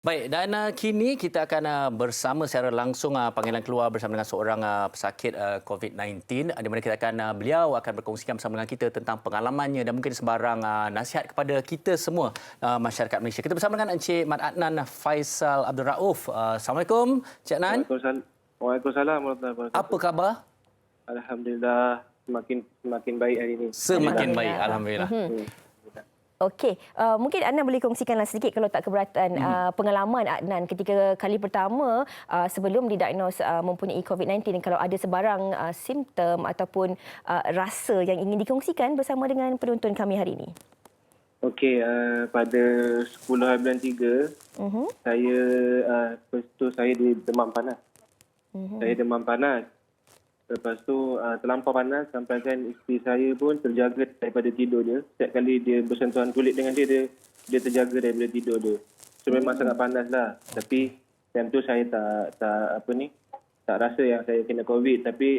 Baik, dan kini kita akan bersama secara langsung panggilan keluar bersama dengan seorang pesakit COVID-19 di mana kita akan beliau akan berkongsikan bersama dengan kita tentang pengalamannya dan mungkin sebarang nasihat kepada kita semua masyarakat Malaysia. Kita bersama dengan Encik Mat Adnan Faisal Abdul Rauf. Assalamualaikum, Encik Adnan. Waalaikumsalam warahmatullahi wabarakatuh. Apa khabar? Alhamdulillah semakin baik hari ini. Semakin baik, alhamdulillah. Okey, mungkin Adnan boleh kongsikanlah sedikit kalau tak keberatan pengalaman Adnan ketika kali pertama sebelum didiagnos mempunyai COVID-19, kalau ada sebarang simptom ataupun rasa yang ingin dikongsikan bersama dengan penonton kami hari ini. Okey, pada 10 hari bulan 3, saya demam panas. Saya demam panas. Lepas tu terlampau panas sampai kan isteri saya pun terjaga daripada tidur dia. Setiap kali dia bersentuhan kulit dengan dia terjaga daripada tidur dia. So memang sangat panas lah. Tapi time tu saya tak rasa yang saya kena COVID. Tapi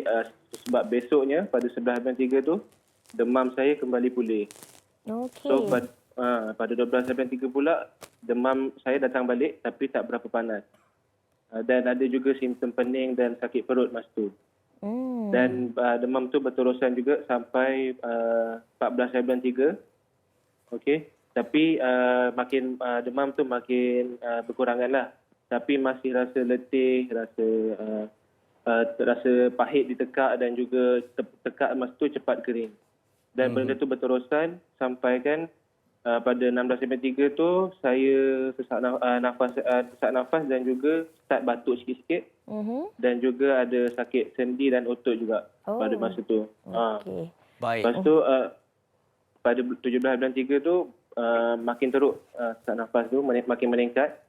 sebab besoknya pada 11 bulan 3 tu demam saya kembali pulih. Okey. So pada 12 bulan 3 pula demam saya datang balik tapi tak berapa panas. Dan ada juga simptom pening dan sakit perut masa tu. Dan demam tu berterusan juga sampai 14 hari bulan 3. Okey. Tapi makin demam tu makin berkurangan lah. Tapi masih rasa letih, rasa pahit di tekak dan juga tekak masa tu cepat kering. Dan benda tu berterusan sampai kan pada 16 hari 3 tu saya sesak nafas dan juga start batuk sikit-sikit. Dan juga ada sakit sendi dan otot juga pada masa tu. Okey. Baik. Lepas tu pada 17 bulan 3 tu makin teruk sesak nafas tu makin meningkat.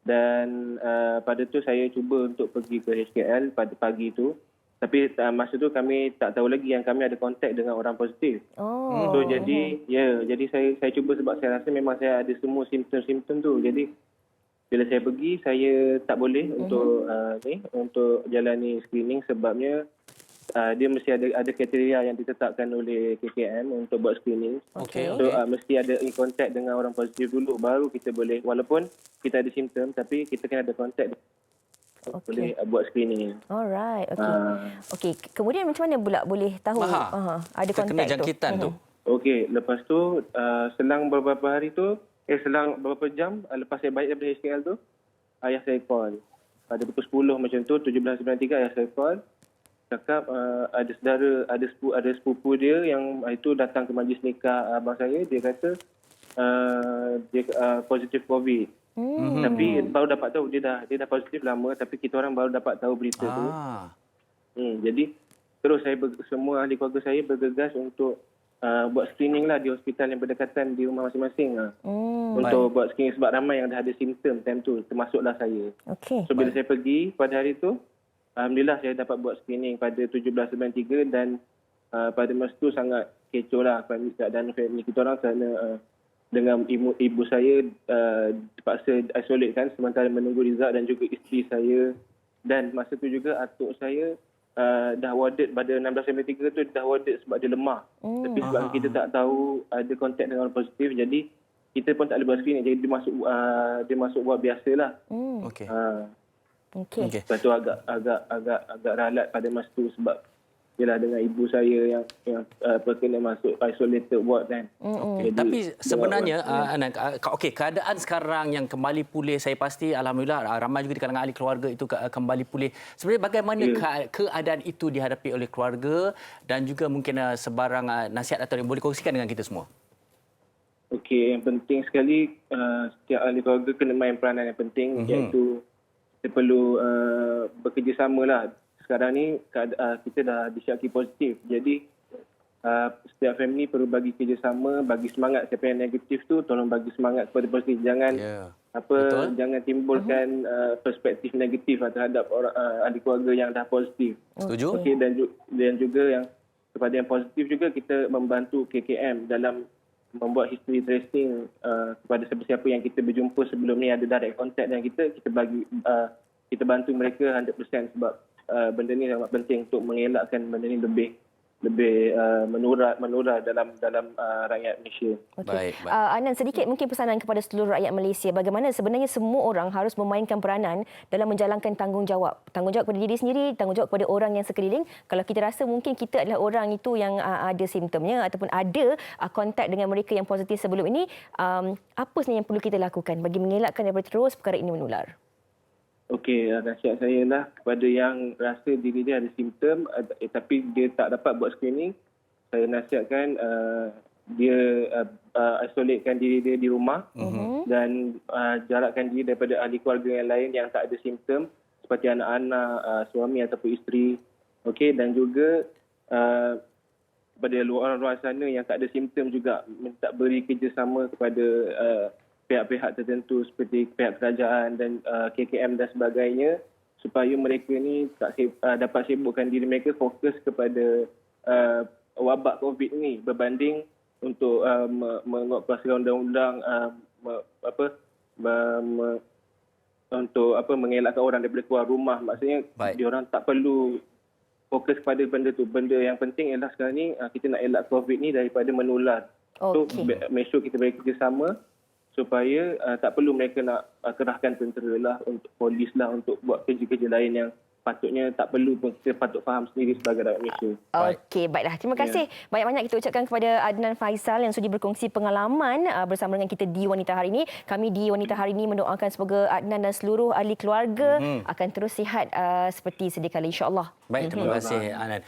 Dan pada tu saya cuba untuk pergi ke HKL pada pagi tu. Tapi masa tu kami tak tahu lagi yang kami ada kontak dengan orang positif. So jadi saya cuba sebab saya rasa memang saya ada semua simptom-simptom tu. Jadi bila saya pergi saya tak boleh untuk jalani screening sebabnya dia mesti ada kriteria yang ditetapkan oleh KKM untuk buat screening. Okey. So mesti ada kontak dengan orang positif dulu baru kita boleh, walaupun kita ada simptom tapi kita kena ada kontak boleh buat screening. Alright, okey. Okey, kemudian macam mana pula boleh tahu ada kontak Terkena jangkitan tu. Okey, lepas tu selang beberapa hari tu, selang beberapa jam lepas saya balik daripada HKL tu, ayah saya call. Pada pukul 10 macam tu, 17.93 ayah saya call. Cakap ada ada sepupu dia yang itu datang ke majlis nikah abang saya. Dia kata dia positif COVID. Tapi baru dapat tahu dia dah positif lama, tapi kita orang baru dapat tahu berita tu. Jadi terus semua ahli keluarga saya bergegas untuk buat screening lah di hospital yang berdekatan di rumah masing-masing untuk buat screening sebab ramai yang dah ada simptom time tu, termasuklah saya. Okey. So bila saya pergi pada hari tu, alhamdulillah saya dapat buat screening pada 17.93 dan pada masa tu sangat kecoh lah keadaan family kita orang kerana dengan ibu saya terpaksa isolate kan sementara menunggu result dan juga isteri saya, dan masa tu juga atuk saya dah warded pada 16.93 tu dah warded sebab dia lemah. Tapi sebab kita tak tahu ada kontak dengan orang positif, jadi kita pun tak boleh buat screening, jadi dia masuk ward biasalah. Okey. Okey. Lepas tu agak ralat pada masa tu sebab ialah dengan ibu saya yang kena masuk isolated ward kan. Okay. Tapi sebenarnya keadaan sekarang yang kembali pulih, saya pasti alhamdulillah ramai juga di kalangan ahli keluarga itu kembali pulih. Sebenarnya bagaimana keadaan itu dihadapi oleh keluarga dan juga mungkin sebarang nasihat atau yang boleh kongsikan dengan kita semua? Okey, yang penting sekali setiap ahli keluarga kena main peranan yang penting, iaitu kita perlu bekerjasama lah. Sekarang ni kita dah disyaki positif. Jadi setiap family perlu bagi kerjasama, bagi semangat. Siapa yang negatif tu tolong bagi semangat kepada positif. Jangan jangan timbulkan perspektif negatif terhadap orang ahli keluarga yang dah positif. Setuju? Okey, dan juga yang kepada yang positif juga kita membantu KKM dalam membuat history tracing kepada siapa-siapa yang kita berjumpa sebelum ni ada direct contact dengan kita bantu mereka 100% sebab benda ni sangat penting untuk mengelakkan benda ni lebih menular dalam rakyat Malaysia. Okey. Baik. Anan, sedikit mungkin pesanan kepada seluruh rakyat Malaysia. Bagaimana sebenarnya semua orang harus memainkan peranan dalam menjalankan tanggungjawab. Tanggungjawab kepada diri sendiri, tanggungjawab kepada orang yang sekeliling. Kalau kita rasa mungkin kita adalah orang itu yang ada simptomnya ataupun ada kontak dengan mereka yang positif sebelum ini, apa sebenarnya yang perlu kita lakukan bagi mengelakkan daripada terus perkara ini menular? Okey, nasihat saya lah kepada yang rasa diri dia ada simptom tapi dia tak dapat buat screening, saya nasihatkan dia isolatekan diri dia di rumah dan jarakkan diri daripada ahli keluarga yang lain yang tak ada simptom seperti anak-anak, suami ataupun isteri. Okey, dan juga kepada orang luar sana yang tak ada simptom juga minta beri kerjasama kepada pihak-pihak tertentu seperti pihak kerajaan dan KKM dan sebagainya supaya mereka ni dapat sibukkan diri mereka fokus kepada wabak COVID ni berbanding untuk menguatkuasakan undang-undang untuk mengelakkan orang daripada keluar rumah. Maksudnya diorang tak perlu fokus kepada benda tu. Benda yang penting ialah sekarang ni kita nak elak COVID ni daripada menular. So make sure kita bekerjasama supaya tak perlu mereka nak kerahkan tentera lah, untuk polis lah untuk buat kerja-kerja lain yang patutnya tak perlu pun. Kita patut faham sendiri sebagai rakyat Malaysia. Okey, baiklah. Terima kasih banyak-banyak kita ucapkan kepada Adnan Faizal yang sudi berkongsi pengalaman bersama dengan kita di Wanita Hari ini. Kami di Wanita Hari ini mendoakan semoga Adnan dan seluruh ahli keluarga akan terus sihat seperti sedia kala, insya-Allah. Baik, terima kasih Anan.